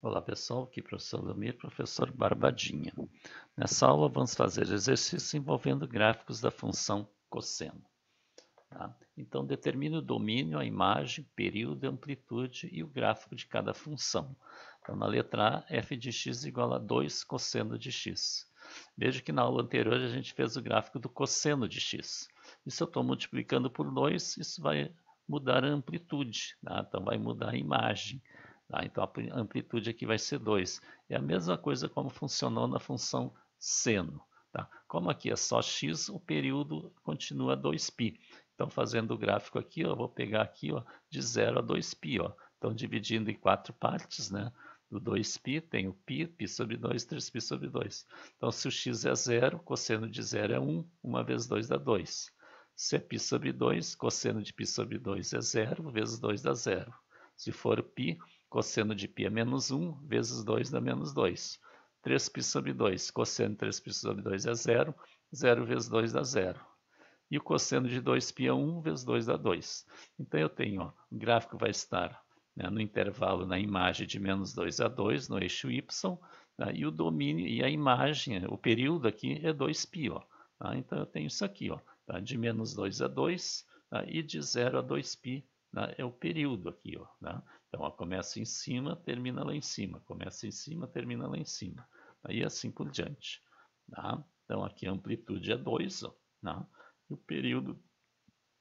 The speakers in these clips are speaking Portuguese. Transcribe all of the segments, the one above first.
Olá pessoal, aqui é o professor Lumir, professor Barbadinha. Nessa aula vamos fazer exercícios envolvendo gráficos da função cosseno. Tá? Então determine o domínio, a imagem, período, amplitude e o gráfico de cada função. Então na letra A, f de x igual a 2 cosseno de x. Veja que na aula anterior a gente fez o gráfico do cosseno de x. E se eu estou multiplicando por 2, isso vai mudar a amplitude, tá? Então vai mudar a imagem. Tá? Então a amplitude aqui vai ser 2. É a mesma coisa como funcionou na função seno. Tá? Como aqui é só x, o período continua 2π. Então, fazendo o gráfico aqui, ó, eu vou pegar aqui ó, de 0 a 2π. Ó. Então, dividindo em 4 partes, né? Do 2π tem o π sobre 2, 3π sobre 2. Então, se o x é 0, cosseno de 0 é 1, 1 vezes 2 dá 2. Se é π sobre 2, cosseno de π sobre 2 é 0, vezes 2 dá 0. Se for π, cosseno de π é menos 1, vezes 2 dá menos 2. 3π sobre 2, cosseno de 3π sobre 2 é 0, 0 vezes 2 dá 0. E o cosseno de 2π é 1, vezes 2 dá 2. Então eu tenho, ó, o gráfico vai estar no intervalo, na imagem de menos 2 a 2, no eixo y, tá? E o domínio, e a imagem, o período aqui é 2π. Ó, tá? Então eu tenho isso aqui, ó, tá? De menos 2 a 2, tá? E de 0 a 2π, tá? É o período aqui. Ó, tá? Então ó, começa em cima, termina lá em cima. Começa em cima, termina lá em cima. Tá? E assim por diante. Tá? Então aqui a amplitude é 2, ó, tá? E o período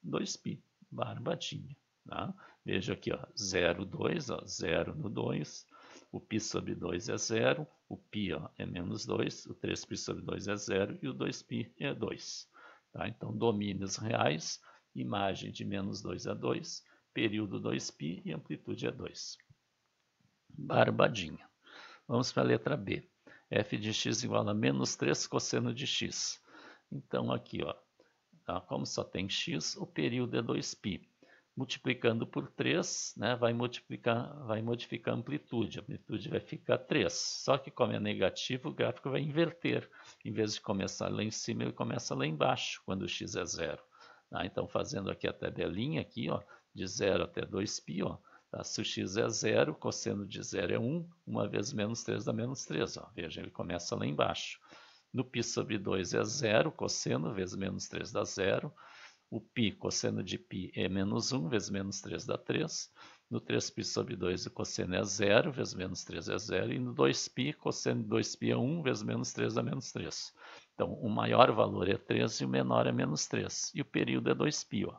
2π, barbadinha. Tá? Veja aqui, ó, 0, 2, ó, 0 no 2, o π sobre 2 é 0, o π ó, é menos 2, o 3π sobre 2 é 0 e o 2π é 2. Tá? Então, domínios reais, imagem de menos 2 a 2, período 2π e amplitude é 2. Barbadinha. Vamos para a letra B. f de x igual a menos 3 cosseno de x. Então, aqui, ó, tá? Como só tem x, o período é 2π. Multiplicando por 3, né, vai modificar a amplitude. A amplitude vai ficar 3. Só que como é negativo, o gráfico vai inverter. Em vez de começar lá em cima, ele começa lá embaixo, quando o x é 0. Tá? Então, fazendo aqui a tabelinha, aqui, ó, de 0 até 2π, ó, tá? Se o x é 0, cosseno de 0 é 1, 1 vezes menos 3 dá menos 3. Ó. Veja, ele começa lá embaixo. No π sobre 2 é 0, cosseno vezes menos 3 dá 0. O π, cosseno de π é menos 1, vezes menos 3 dá 3. No 3π sobre 2, o cosseno é 0, vezes menos 3 é 0. E no 2π, cosseno de 2π é 1, vezes menos 3 dá menos 3. Então, o maior valor é 3 e o menor é menos 3. E o período é 2π. Ó.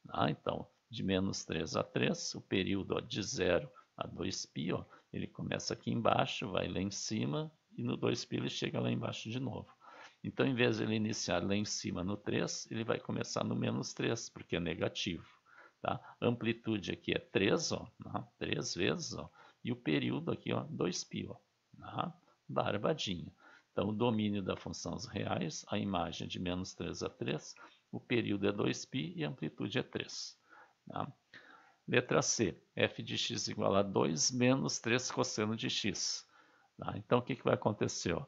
Ah, então, de menos 3 a 3, o período ó, de 0 a 2π, ó, ele começa aqui embaixo, vai lá em cima, e no 2π ele chega lá embaixo de novo. Então, em vez de ele iniciar lá em cima no 3, ele vai começar no menos 3, porque é negativo. Tá? A amplitude aqui é 3, ó, tá? 3 vezes, ó, e o período aqui, ó, 2π. Ó, tá? Barbadinha. Então, o domínio da função reais, a imagem de menos 3 a 3, o período é 2π e a amplitude é 3. Tá? Letra C, f de x igual a 2 menos 3 cosseno de x. Tá? Então, o que vai acontecer? Ó?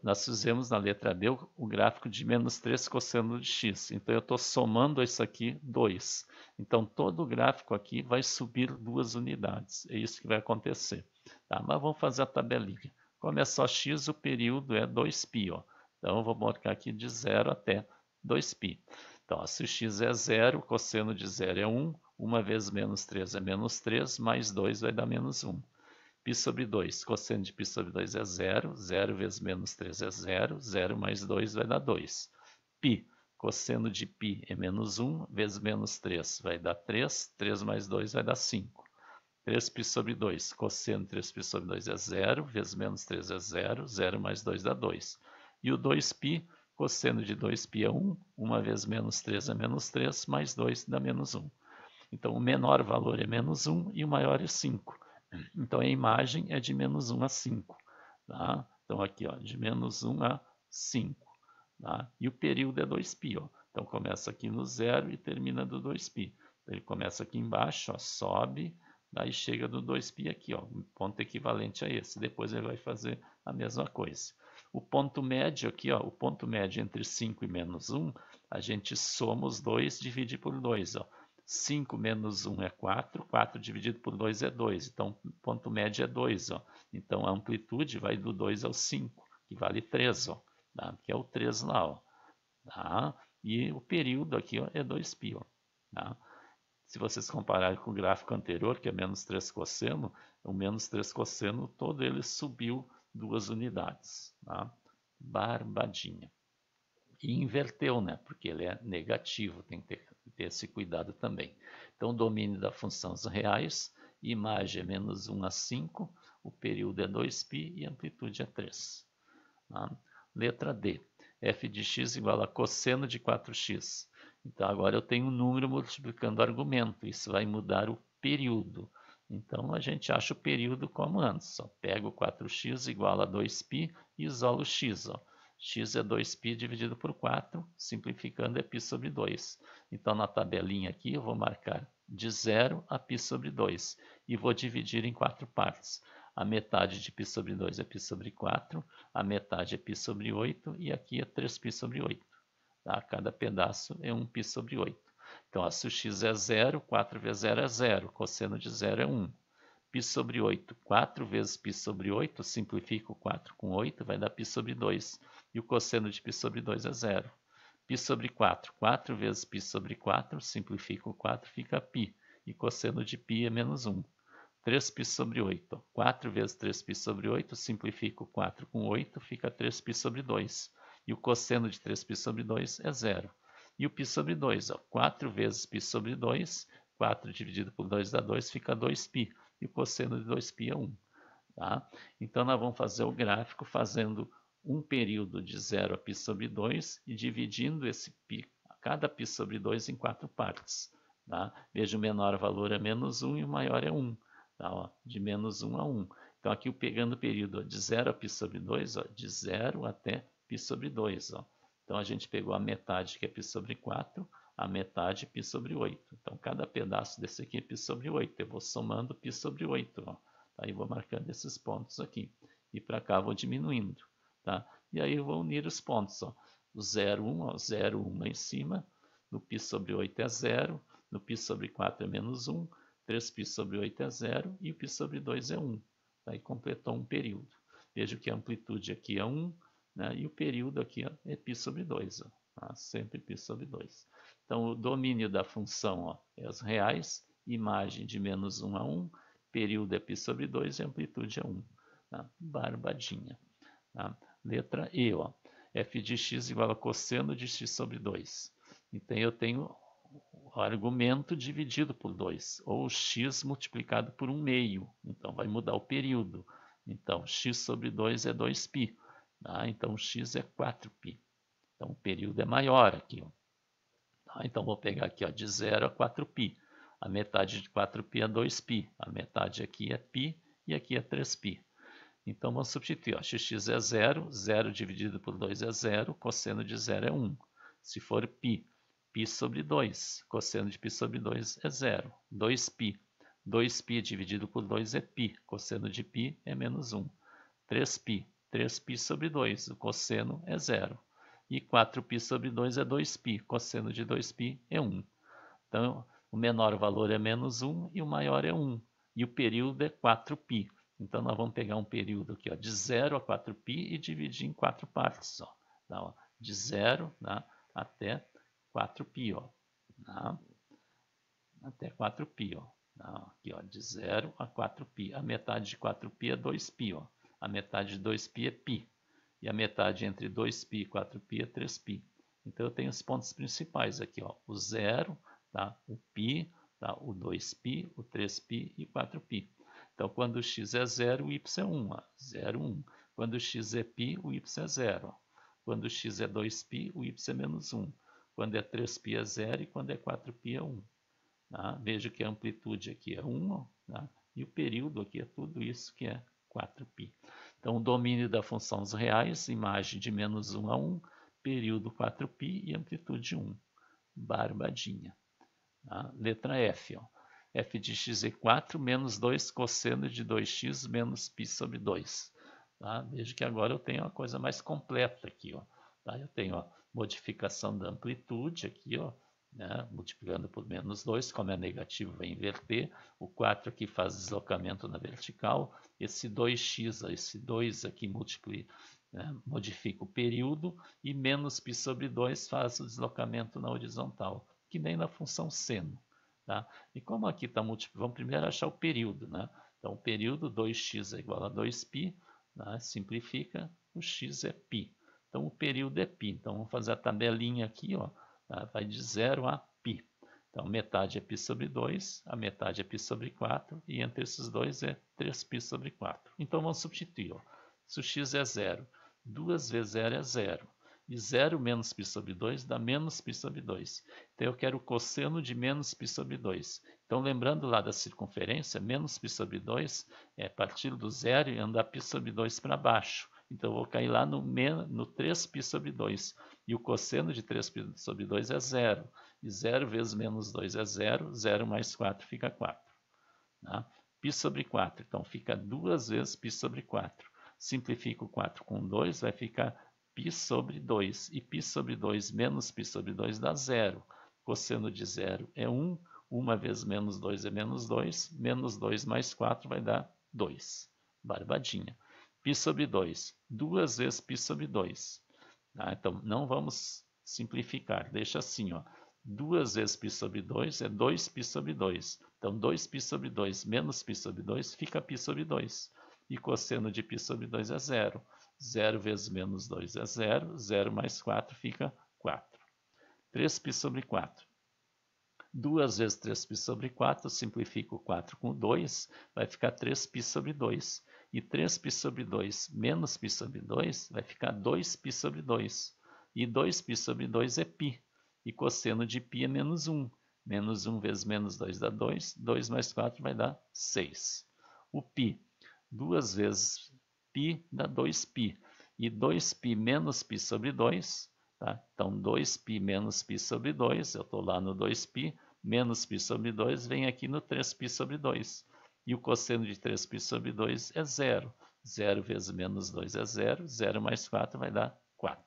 Nós fizemos na letra B o gráfico de menos 3 cosseno de x. Então, eu estou somando isso aqui 2. Então, todo o gráfico aqui vai subir 2 unidades. É isso que vai acontecer. Tá? Mas vamos fazer a tabelinha. Como é só x, o período é 2π. Ó. Então, eu vou marcar aqui de 0 até 2π. Então, ó, se o x é 0, o cosseno de 0 é 1. 1 vezes menos 3 é menos 3, mais 2 vai dar menos 1. π sobre 2, cosseno de π sobre 2 é 0, 0 vezes menos 3 é 0, 0 mais 2 vai dar 2. π, cosseno de π é menos 1, vezes menos 3 vai dar 3, 3 mais 2 vai dar 5. 3π sobre 2, cosseno de 3π sobre 2 é 0, vezes menos 3 é 0, 0 mais 2 dá 2. E o 2π, cosseno de 2π é 1, 1 vezes menos 3 é menos 3, mais 2 dá menos 1. Então, o menor valor é menos 1 e o maior é 5. Então, a imagem é de menos 1 a 5. Tá? Então, aqui, ó, de menos 1 a 5. Tá? E o período é 2π. Ó. Então, começa aqui no 0 e termina do 2π. Então, ele começa aqui embaixo, ó, sobe, daí chega do 2π aqui, ó, um ponto equivalente a esse. Depois ele vai fazer a mesma coisa. O ponto médio aqui, ó, o ponto médio entre 5 e menos 1, a gente soma os dois, divide por 2. Ó. 5 menos 1 é 4, 4 dividido por 2 é 2, então ponto médio é 2. Ó. Então a amplitude vai do 2 ao 5, que vale 3, ó, tá? Que é o 3 lá. Ó, tá? E o período aqui ó, é 2π. Ó, tá? Se vocês compararem com o gráfico anterior, que é menos 3 cosseno, o menos 3 cosseno todo ele subiu 2 unidades. Tá? Barbadinha. E inverteu, né? Porque ele é negativo, tem que ter esse cuidado também. Então, o domínio da função os reais, imagem é menos 1 a 5, o período é 2π e a amplitude é 3. Tá? Letra D. f de x igual a cosseno de 4x. Então, agora eu tenho um número multiplicando o argumento. Isso vai mudar o período. Então, a gente acha o período como antes. Só pega o 4x igual a 2π e isola o x. Ó. X é 2π dividido por 4, simplificando é π sobre 2. Então, na tabelinha aqui, eu vou marcar de 0 a π sobre 2 e vou dividir em 4 partes. A metade de π sobre 2 é π sobre 4, a metade é π sobre 8 e aqui é 3π sobre 8. Tá? Cada pedaço é 1π sobre 8. Então, se o x é 0, 4 vezes 0 é 0, cosseno de 0 é 1. π sobre 8, 4 vezes π sobre 8, simplifico 4 com 8, vai dar π sobre 2. E o cosseno de π sobre 2 é 0. π sobre 4, 4 vezes π sobre 4, simplifico 4, fica π. E cosseno de π é menos 1. 3π sobre 8. 4 vezes 3π sobre 8, simplifico 4 com 8, fica 3π sobre 2. E o cosseno de 3π sobre 2 é 0. E o π sobre 2, ó, 4 vezes π sobre 2, 4 dividido por 2 dá 2, fica 2π. E o cosseno de 2π é 1. Tá? Então, nós vamos fazer o gráfico fazendo um período de 0 a π sobre 2 e dividindo esse π, cada π sobre 2 em 4 partes. Tá? Veja, o menor valor é menos 1 e o maior é 1. Tá? Ó, de menos 1 a 1. Então, aqui pegando o período ó, de 0 a π sobre 2, ó, de 0 até π sobre 2. Ó. Então, a gente pegou a metade, que é π sobre 4, a metade π sobre 8. Então, cada pedaço desse aqui é π sobre 8. Eu vou somando π sobre 8. Ó. Aí vou marcando esses pontos aqui. E para cá vou diminuindo. Tá? E aí eu vou unir os pontos. Ó. O 0, 1, ó, 0, 1 lá em cima. No π sobre 8 é 0. No π sobre 4 é menos 1. 3π sobre 8 é 0. E o π sobre 2 é 1. Aí completou um período. Veja que a amplitude aqui é 1. Né? E o período aqui ó, é π sobre 2. Ó. Tá? Sempre π sobre 2. Então o domínio da função ó, é os reais. Imagem de menos 1 a 1. Período é π sobre 2 e amplitude é 1. Tá? Barbadinha. Tá? Letra E. Ó. f de x igual a cosseno de x sobre 2. Então, eu tenho o argumento dividido por 2, ou x multiplicado por 1 meio. Então, vai mudar o período. Então, x sobre 2 é 2π. Tá? Então, x é 4π. Então, o período é maior aqui. Ó. Tá? Então, vou pegar aqui ó, de 0 a 4π. A metade de 4π é 2π. A metade aqui é π e aqui é 3π. Então, vamos substituir. Ó. X é 0. 0 dividido por 2 é 0. Cosseno de 0 é 1. Se for π, π sobre 2. Cosseno de π sobre 2 é 0. 2π. 2π dividido por 2 é π. Cosseno de π é menos 1. 3π. 3π sobre 2. O cosseno é 0. E 4π sobre 2 é 2π. Cosseno de 2π é 1. Então, o menor valor é menos 1 e o maior é 1. E o período é 4π. Então, nós vamos pegar um período aqui ó, de 0 a 4π e dividir em 4 partes. Ó. Tá, ó, de 0 tá, até 4π. Ó, tá, até 4π. Ó, tá, aqui, ó, de 0 a 4π. A metade de 4π é 2π. Ó. A metade de 2π é π. E a metade entre 2π e 4π é 3π. Então, eu tenho os pontos principais aqui. Ó, o 0, tá, o π, tá, o 2π, o 3π e 4π. Então, quando o x é 0, o y é 1. Ó, 0, 1. Quando o x é π, o y é 0. Ó. Quando o x é 2π, o y é menos 1. Quando é 3π é 0 e quando é 4π é 1. Tá? Veja que a amplitude aqui é 1. Ó, tá? E o período aqui é tudo isso que é 4π. Então, o domínio da função dos reais, imagem de menos 1 a 1, período 4π e amplitude 1. Barbadinha. Tá? Letra F. Ó. f de x é 4 menos 2 cosseno de 2x menos π sobre 2. Tá? Veja que agora eu tenho uma coisa mais completa aqui. Ó. Tá? Eu tenho a modificação da amplitude aqui, ó, né? Multiplicando por menos 2, como é negativo, vai inverter. O 4 aqui faz deslocamento na vertical. Esse 2x, esse 2 aqui multiplica, né? Modifica o período. E menos π sobre 2 faz o deslocamento na horizontal, que nem na função seno. Tá? E como aqui está multiplicando, vamos primeiro achar o período. Né? Então, o período 2x é igual a 2π. Né? Simplifica, o x é π. Então, o período é π. Então, vamos fazer a tabelinha aqui, ó. Tá? Vai de 0 a π. Então, metade é π sobre 2, a metade é π sobre 4, e entre esses dois é 3π sobre 4. Então, vamos substituir. Ó. Se o x é 0, 2 vezes 0 é 0. E 0 menos π sobre 2 dá menos π sobre 2. Então, eu quero o cosseno de menos π sobre 2. Então, lembrando lá da circunferência, menos π sobre 2 é partir do zero e andar π sobre 2 para baixo. Então, eu vou cair lá no 3π sobre 2. E o cosseno de 3π sobre 2 é 0. E 0 vezes menos 2 é 0. 0 mais 4 fica 4. Tá? Π sobre 4. Então, fica 2 vezes π sobre 4. Simplifica o 4 com 2, vai ficar π sobre 2. E π sobre 2 menos π sobre 2 dá 0. Cosseno de 0 é 1. 1 vezes menos 2 é menos 2. Menos 2 mais 4 vai dar 2. Barbadinha. Π sobre 2. 2 vezes π sobre 2. Tá? Então, não vamos simplificar. Deixa assim, ó. 2 vezes π sobre 2 é 2π sobre 2. Então, 2π sobre 2 menos π sobre 2 fica π sobre 2. E cosseno de π sobre 2 é 0. 0 vezes menos 2 é 0. 0 mais 4 fica 4. 3π sobre 4. 2 vezes 3π sobre 4, simplifica o 4 com 2, vai ficar 3π sobre 2. E 3π sobre 2 menos π sobre 2 vai ficar 2π sobre 2. E 2π sobre 2 é π. E cosseno de π é menos 1. Menos 1 vezes menos 2 dá 2. 2 mais 4 vai dar 6. O π, 2 vezes π dá 2π. E 2π menos π sobre 2... Tá? Então, 2π menos π sobre 2, eu estou lá no 2π, menos π sobre 2, vem aqui no 3π sobre 2. E o cosseno de 3π sobre 2 é 0. 0 vezes menos 2 é 0. 0 mais 4 vai dar 4.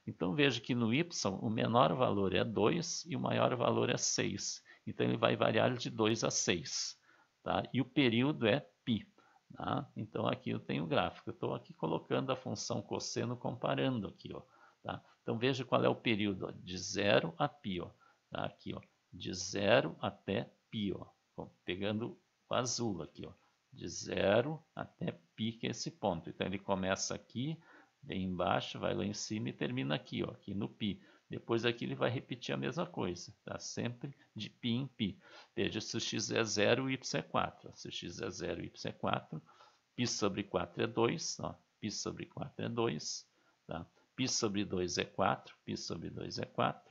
Então, veja que no y o menor valor é 2 e o maior valor é 6. Então, ele vai variar de 2 a 6. Tá? E o período é π. Tá? Então, aqui eu tenho o gráfico. Eu estou aqui colocando a função cosseno comparando aqui, ó. Tá? Então, veja qual é o período, ó, de 0 a π. Ó, tá? Aqui, ó, de 0 até π. Ó, pegando o azul aqui, ó, de 0 até π, que é esse ponto. Então, ele começa aqui, vem embaixo, vai lá em cima e termina aqui, ó, aqui no π. Depois aqui ele vai repetir a mesma coisa, tá? Sempre de π em π. Veja, se o x é 0, o y é 4. Se o x é 0, o y é 4. π sobre 4 é 2. Ó, π sobre 4 é 2. Tá? π sobre 2 é 4, π sobre 2 é 4,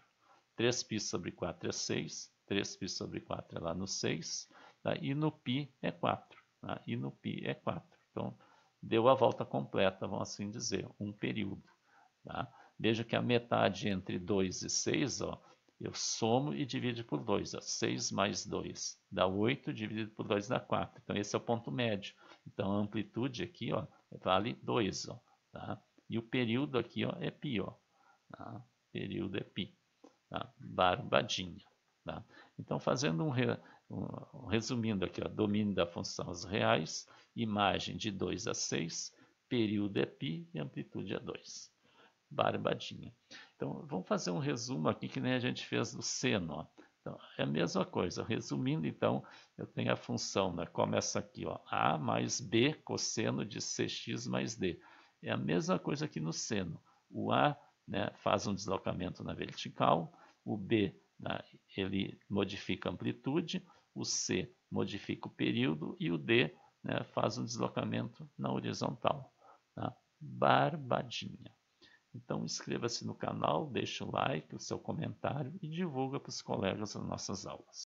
3π sobre 4 é 6, 3π sobre 4 é lá no 6, tá? E no π é 4, tá? E no π é 4. Então, deu a volta completa, vamos assim dizer, um período. Tá? Veja que a metade entre 2 e 6, ó, eu somo e divido por 2. Ó, 6 mais 2 dá 8, dividido por 2 dá 4. Então, esse é o ponto médio. Então, a amplitude aqui, ó, vale 2. Ó, tá? E o período aqui, ó, é π. Ó, tá? Período é π. Tá? Barbadinha. Tá? Então, fazendo resumindo aqui, ó, domínio da função os reais, imagem de 2 a 6, período é π e amplitude é 2. Barbadinha. Então, vamos fazer um resumo aqui que nem a gente fez do seno. Ó. Então, é a mesma coisa. Resumindo, então, eu tenho a função, né? Começa aqui, ó, a mais b cosseno de cx mais d. É a mesma coisa aqui no seno. O a, né, faz um deslocamento na vertical, o b, né, ele modifica a amplitude, o c modifica o período e o d, né, faz um deslocamento na horizontal. Tá? Barbadinha. Então inscreva-se no canal, deixe o like, o seu comentário e divulga para os colegas as nossas aulas.